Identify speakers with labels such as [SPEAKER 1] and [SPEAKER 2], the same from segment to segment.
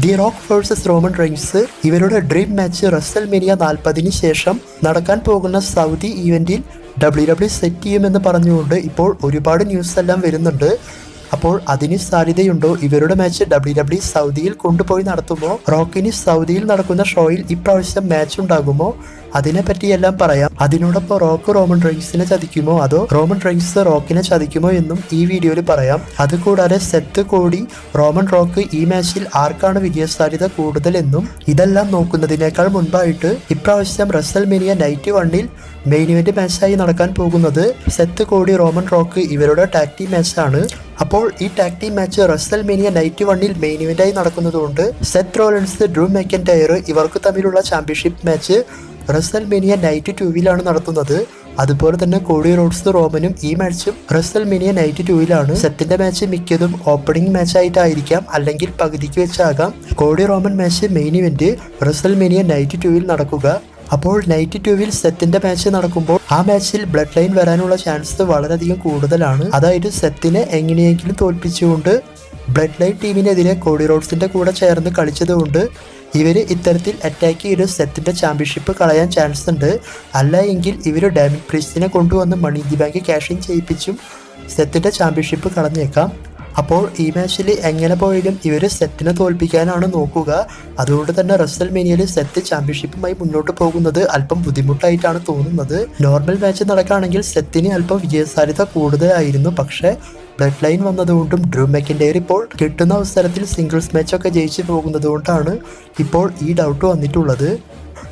[SPEAKER 1] The rock versus Roman Reigns ഇവരുടെ dream match WrestleMania 40 ശേഷം നടക്കാൻ പോകുന്ന സൗദി ഈവന്റിൽ WWE സെറ്റ് ചെയ്യുമെന്ന് പറഞ്ഞുകൊണ്ട് ഇപ്പോൾ ഒരുപാട് ന്യൂസ് എല്ലാം വരുന്നുണ്ട്. അപ്പോൾ അതിന് സാധ്യതയുണ്ടോ? ഇവരുടെ മാച്ച് WWE സൗദിയിൽ കൊണ്ടുപോയി നടത്തുമോ? റോക്കിന് സൗദിയിൽ നടക്കുന്ന ഷോയിൽ ഇപ്രാവശ്യം മാച്ച് ഉണ്ടാകുമോ? അതിനെപ്പറ്റിയെല്ലാം പറയാം. അതിനോടൊപ്പം റോക്ക് റോമൻ റെയിൻസിനെ ചതിക്കുമോ അതോ റോമൻ റെയിൻസ് റോക്കിനെ ചതിക്കുമോ എന്നും ഈ വീഡിയോയിൽ പറയാം. അതുകൂടാതെ സെത്ത് കോഡി റോമൻ റോക്ക് ഈ മാച്ചിൽ ആർക്കാണ് വിജയസാധ്യത കൂടുതലെന്നും ഇതെല്ലാം നോക്കുന്നതിനേക്കാൾ മുൻപായിട്ട് ഇപ്രാവശ്യം റസൽമേനിയ നൈറ്റ് 1 മെയിൻ ഇവന്റ് മാച്ചായി നടക്കാൻ പോകുന്നത് സെത്ത് കോഡി റോമൻ റോക്ക് ഇവരുടെ ടാഗ് ടീം മാച്ചാണ്. അപ്പോൾ ഈ tag team match WrestleMania night 1 main ഇവന്റായി നടക്കുന്നതുകൊണ്ട് സെത്ത് റോളൻസ് ഡ്രൂ മെക്കൻടയർ ഇവർക്ക് തമ്മിലുള്ള ചാമ്പ്യൻഷിപ്പ് മാച്ച് റസൽമേനിയ നൈറ്റ് 2 നടത്തുന്നത്. അതുപോലെ തന്നെ കോഡി റോഡ്സ് റോമനും ഈ മാച്ചും റസൽമേനിയ നൈറ്റ് 2 സെത്തിന്റെ മാച്ച് മിക്കതും ഓപ്പണിംഗ് മാച്ച് ആയിട്ടായിരിക്കാം, അല്ലെങ്കിൽ പകുതിക്ക് വെച്ചാകാം. Cody Roman match main event WrestleMania night 2 നടക്കുക. അപ്പോൾ നൈറ്റ് 2 സെത്തിന്റെ മാച്ച് നടക്കുമ്പോൾ ആ മാച്ചിൽ ബ്ലഡ് ലൈൻ വരാനുള്ള ചാൻസ് വളരെയധികം കൂടുതലാണ്. അതായത് സെത്തിനെ എങ്ങനെയെങ്കിലും തോൽപ്പിച്ചുകൊണ്ട് ബ്ലഡ് ലൈൻ ടീമിനെതിരെ കോഡി റോഡ്സിന്റെ കൂടെ ചേർന്ന് കളിച്ചതുകൊണ്ട് ഇവർ ഇത്തരത്തിൽ അറ്റാക്ക് ചെയ്ത് സെത്തിന്റെ ചാമ്പ്യൻഷിപ്പ് കളയാൻ ചാൻസ് ഉണ്ട്. അല്ല എങ്കിൽ ഇവർ ഡാമിൻ പ്രീസ്റ്റിനെ കൊണ്ടുവന്ന് money in the bank cashing ചെയ്യിപ്പിച്ചും സെത്തിന്റെ ചാമ്പ്യൻഷിപ്പ് കളഞ്ഞേക്കാം. അപ്പോൾ ഈ മാച്ചിൽ എങ്ങനെ പോയാലും ഇവർ സെറ്റിനെ തോൽപ്പിക്കാനാണ് നോക്കുക. അതുകൊണ്ട് തന്നെ റസൽമേനിയയിൽ സെറ്റ് ചാമ്പ്യൻഷിപ്പുമായി മുന്നോട്ട് പോകുന്നത് അല്പം ബുദ്ധിമുട്ടായിട്ടാണ് തോന്നുന്നത്. നോർമൽ മാച്ച് നടക്കുകയാണെങ്കിൽ സെറ്റിന് അല്പം വിജയസാധ്യത കൂടുതലായിരുന്നു. പക്ഷേ ബ്ലഡ് ലൈൻ വന്നതുകൊണ്ടും ഡ്രൂ മെക്കൻടയർ ഇപ്പോൾ കിട്ടുന്ന അവസരത്തിൽ സിംഗിൾസ് മാച്ചൊക്കെ ജയിച്ചു പോകുന്നതുകൊണ്ടാണ് ഇപ്പോൾ ഈ ഡൗട്ട് വന്നിട്ടുള്ളത്.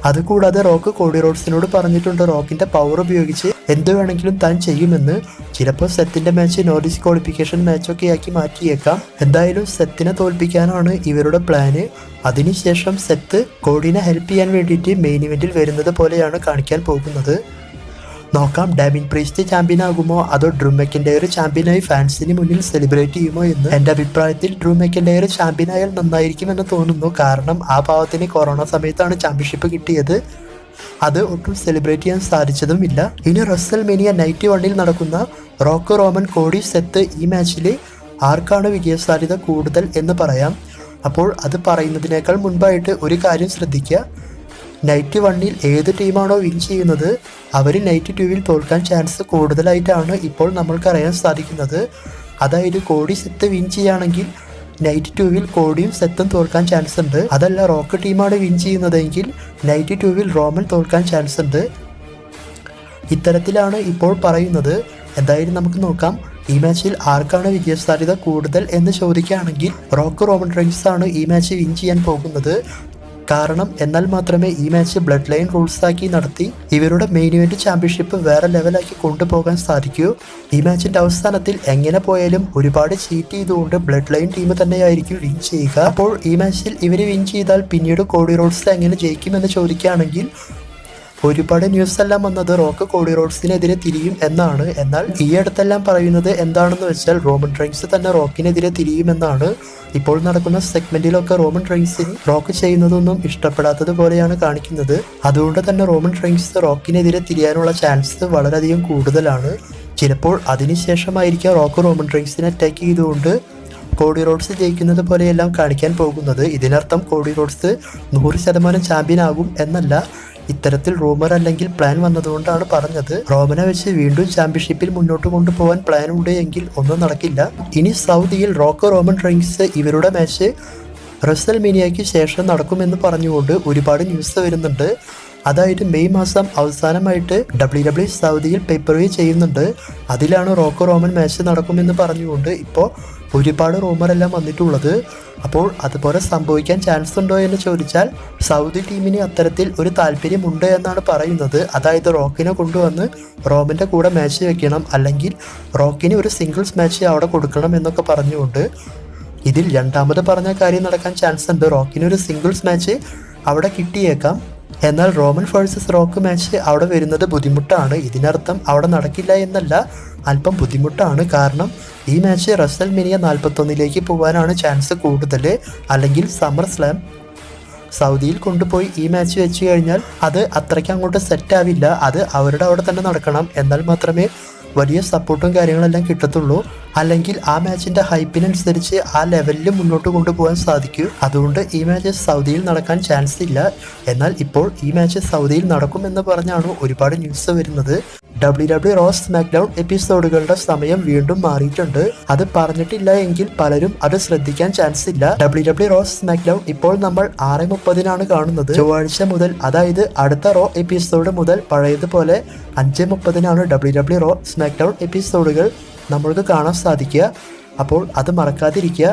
[SPEAKER 1] അതുകൂടാതെ റോക്ക് കോഡി റോഡ്സിനോട് പറഞ്ഞിട്ടുണ്ട് റോക്കിന്റെ പവർ ഉപയോഗിച്ച് എന്ത് വേണമെങ്കിലും താൻ ചെയ്യുമെന്ന്. ചിലപ്പോൾ സെത്തിന്റെ മാച്ച് നോ ഡിസ്ക്വാളിഫിക്കേഷൻ മാച്ചൊക്കെ ആക്കി മാറ്റിയേക്കാം. എന്തായാലും സെത്തിനെ തോൽപ്പിക്കാനാണ് ഇവരുടെ പ്ലാന്. അതിനുശേഷം സെത്ത് കോഡിനെ ഹെൽപ്പ് ചെയ്യാൻ വേണ്ടിയിട്ട് മെയിൻ ഇവന്റിൽ വരുന്നത് പോലെയാണ് കാണിക്കാൻ പോകുന്നത്. നോക്കാം ഡാമിൻ പ്രീസ്റ്റ് ചാമ്പ്യൻ ആകുമോ അതോ ഡ്രൂ മെക്കൻടയർ ചാമ്പ്യനായി ഫാൻസിന് മുന്നിൽ സെലിബ്രേറ്റ് ചെയ്യുമോ എന്ന്. എൻ്റെ അഭിപ്രായത്തിൽ ഡ്രൂ മെക്കൻടയർ ചാമ്പ്യനായാൽ നന്നായിരിക്കുമെന്ന് തോന്നുന്നു. കാരണം ആ പാവത്തിന് കൊറോണ സമയത്താണ് ചാമ്പ്യൻഷിപ്പ് കിട്ടിയത്. അത് ഒട്ടും സെലിബ്രേറ്റ് ചെയ്യാൻ സാധിച്ചതുമില്ല. ഇനി റസൽമേനിയ നൈറ്റ് 1 നടക്കുന്ന റോക്ക് റോമൻ കോഡി സെത്ത് ഈ മാച്ചിൽ ആർക്കാണ് വിജയസാധ്യത കൂടുതൽ എന്ന് പറയാം. അപ്പോൾ അത് പറയുന്നതിനേക്കാൾ മുൻപായിട്ട് ഒരു കാര്യം ശ്രദ്ധിക്കുക. നൈറ്റ് 1 ഏത് ടീമാണോ വിൻ ചെയ്യുന്നത് അവർ നൈറ്റ് 2 തോൽക്കാൻ ചാൻസ് കൂടുതലായിട്ടാണ് ഇപ്പോൾ നമ്മൾക്കറിയാൻ സാധിക്കുന്നത്. അതായത് കോഡി സെത്ത് വിൻ ചെയ്യുകയാണെങ്കിൽ നൈറ്റ് 2 കോഡിയും സെത്തും തോൽക്കാൻ ചാൻസ് ഉണ്ട്. അതല്ല റോക്ക് ടീമാണ് വിൻ ചെയ്യുന്നതെങ്കിൽ നൈറ്റ് 2 റോമൻ തോൽക്കാൻ ചാൻസ് ഉണ്ട്. ഇത്തരത്തിലാണ് ഇപ്പോൾ പറയുന്നത്. എന്തായാലും നമുക്ക് നോക്കാം ഈ മാച്ചിൽ ആർക്കാണ് വിജയസാധ്യത കൂടുതൽ എന്ന് ചോദിക്കുകയാണെങ്കിൽ റോക്ക് റോമൻ റെയിൻസ് ആണ് ഈ മാച്ച് വിൻ ചെയ്യാൻ പോകുന്നത്. കാരണം എന്നാൽ മാത്രമേ ഈ മാച്ച് ബ്ലഡ് ലൈൻ റൂൾസ് ആക്കി നടത്തി ഇവരുടെ മെയിൻ ഇവന്റ് ചാമ്പ്യൻഷിപ്പ് വേറെ ലെവലാക്കി കൊണ്ടുപോകാൻ സാധിക്കൂ. ഈ മാച്ചിന്റെ അവസാനത്തിൽ എങ്ങനെ പോയാലും ഒരുപാട് ചീറ്റ് ചെയ്തുകൊണ്ട് ബ്ലഡ് ലൈൻ ടീം തന്നെയായിരിക്കും വിൻ ചെയ്യുക. അപ്പോൾ ഈ മാച്ചിൽ ഇവർ വിൻ ചെയ്താൽ പിന്നീട് കോഡി റോഡ്സ് എങ്ങനെ ജയിക്കുമെന്ന് ചോദിക്കുകയാണെങ്കിൽ ഒരുപാട് ന്യൂസ് എല്ലാം വന്നത് റോക്ക് കോഡി റോഡ്സിനെതിരെ തിരിയും എന്നാണ്. എന്നാൽ ഈ അടുത്തെല്ലാം പറയുന്നത് എന്താണെന്ന് വെച്ചാൽ റോമൻ റെയിൻസ് തന്നെ റോക്കിനെതിരെ തിരിയുമെന്നാണ്. ഇപ്പോൾ നടക്കുന്ന സെഗ്മെന്റിലൊക്കെ റോമൻ റെയിൻസിന് റോക്ക് ചെയ്യുന്നതൊന്നും ഇഷ്ടപ്പെടാത്തത് പോലെയാണ് കാണിക്കുന്നത്. അതുകൊണ്ട് തന്നെ റോമൻ റെയിൻസ് റോക്കിനെതിരെ തിരിയാനുള്ള ചാൻസ് വളരെയധികം കൂടുതലാണ്. ചിലപ്പോൾ അതിനുശേഷമായിരിക്കാം റോക്ക് റോമൻ റെയിൻസിനെ അറ്റാക്ക് ചെയ്തുകൊണ്ട് കോഡി റോഡ്സ് ജയിക്കുന്നത് പോലെയെല്ലാം കാണിക്കാൻ പോകുന്നത്. ഇതിനർത്ഥം കോഡി റോഡ്സ് 100% ചാമ്പ്യൻ ആകും എന്നല്ല. ഇത്തരത്തിൽ റൂമർ അല്ലെങ്കിൽ പ്ലാൻ വന്നതുകൊണ്ടാണ് പറഞ്ഞത്. റോമനെ വെച്ച് വീണ്ടും ചാമ്പ്യൻഷിപ്പിൽ മുന്നോട്ട് കൊണ്ടുപോകാൻ പ്ലാൻ ഉണ്ട് എങ്കിൽ ഒന്നും നടക്കില്ല. ഇനി സൗദിയിൽ റോക്ക് റോമൻ റെയിൻസ് ഇവരുടെ മാച്ച് റസൽമേനിയയ്ക്ക് ശേഷം നടക്കുമെന്ന് പറഞ്ഞുകൊണ്ട് ഒരുപാട് ന്യൂസ് വരുന്നുണ്ട്. അതായത് മെയ് മാസം അവസാനമായിട്ട് WWE സൗദിയിൽ പേപ്പർ വ്യൂ ചെയ്യുന്നുണ്ട്. അതിലാണ് റോക്ക് റോമൻ മാച്ച് നടക്കുമെന്ന് പറഞ്ഞുകൊണ്ട് ഇപ്പോൾ ഒരുപാട് റൂമറെല്ലാം വന്നിട്ടുള്ളത്. അപ്പോൾ അതുപോലെ സംഭവിക്കാൻ ചാൻസ് ഉണ്ടോ എന്ന് ചോദിച്ചാൽ സൗദി ടീമിന് അത്തരത്തിൽ ഒരു താല്പര്യമുണ്ട് എന്നാണ് പറയുന്നത്. അതായത് റോക്കിനെ കൊണ്ടുവന്ന് റോമൻ്റെ കൂടെ മാച്ച് വെക്കണം, അല്ലെങ്കിൽ റോക്കിന് ഒരു സിംഗിൾസ് മാച്ച് അവിടെ കൊടുക്കണം എന്നൊക്കെ പറഞ്ഞുകൊണ്ട്. ഇതിൽ രണ്ടാമത് പറഞ്ഞ കാര്യം നടക്കാൻ ചാൻസ് ഉണ്ട്. റോക്കിന് ഒരു സിംഗിൾസ് മാച്ച് അവിടെ കിട്ടിയേക്കാം. എന്നാൽ റോമൻ വേഴ്സസ് റോക്ക് മാച്ച് അവിടെ വരുന്നത് ബുദ്ധിമുട്ടാണ്. ഇതിനർത്ഥം അവിടെ നടക്കില്ല എന്നല്ല, അല്പം ബുദ്ധിമുട്ടാണ്. കാരണം ഈ മാച്ച് റസൽമേനിയ 41 പോകാനാണ് ചാൻസ് കൂടുതൽ. അല്ലെങ്കിൽ സമ്മർ സ്ലാം സൗദിയിൽ കൊണ്ടുപോയി ഈ മാച്ച് വെച്ച് കഴിഞ്ഞാൽ അത് അത്രയ്ക്ക് അങ്ങോട്ട് സെറ്റ് ആവില്ല. അത് അവരുടെ അവിടെ തന്നെ നടക്കണം. എന്നാൽ മാത്രമേ വലിയ സപ്പോർട്ടും കാര്യങ്ങളെല്ലാം കിട്ടത്തുള്ളൂ. അല്ലെങ്കിൽ ആ മാച്ചിന്റെ ഹൈപ്പിനനുസരിച്ച് ആ ലെവലിൽ മുന്നോട്ട് കൊണ്ടുപോകാൻ സാധിക്കൂ. അതുകൊണ്ട് ഈ മാച്ച് സൗദിയിൽ നടക്കാൻ ചാൻസ് ഇല്ല. എന്നാൽ ഇപ്പോൾ ഈ മാച്ച് സൗദിയിൽ നടക്കുമെന്ന് പറഞ്ഞാണ് ഒരുപാട് ന്യൂസ് വരുന്നത്. WWE റോ സ്മാക്ഡൗൺ എപ്പിസോഡുകളുടെ സമയം വീണ്ടും മാറിയിട്ടുണ്ട്. അത് പറഞ്ഞിട്ടില്ല എങ്കിൽ പലരും അത് ശ്രദ്ധിക്കാൻ ചാൻസ് ഇല്ല. WWE റോ സ്മാക്ഡൗൺ ഇപ്പോൾ നമ്മൾ 6:30 കാണുന്നത്. ചൊവ്വാഴ്ച മുതൽ, അതായത് അടുത്ത റോ എപ്പിസോഡ് മുതൽ പഴയതുപോലെ 5:30 WWE റോ സ്മാക്ഡൗൺ എപ്പിസോഡുകൾ നമ്മൾക്ക് കാണാൻ സാധിക്കുക. അപ്പോൾ അത് മറക്കാതിരിക്കുക.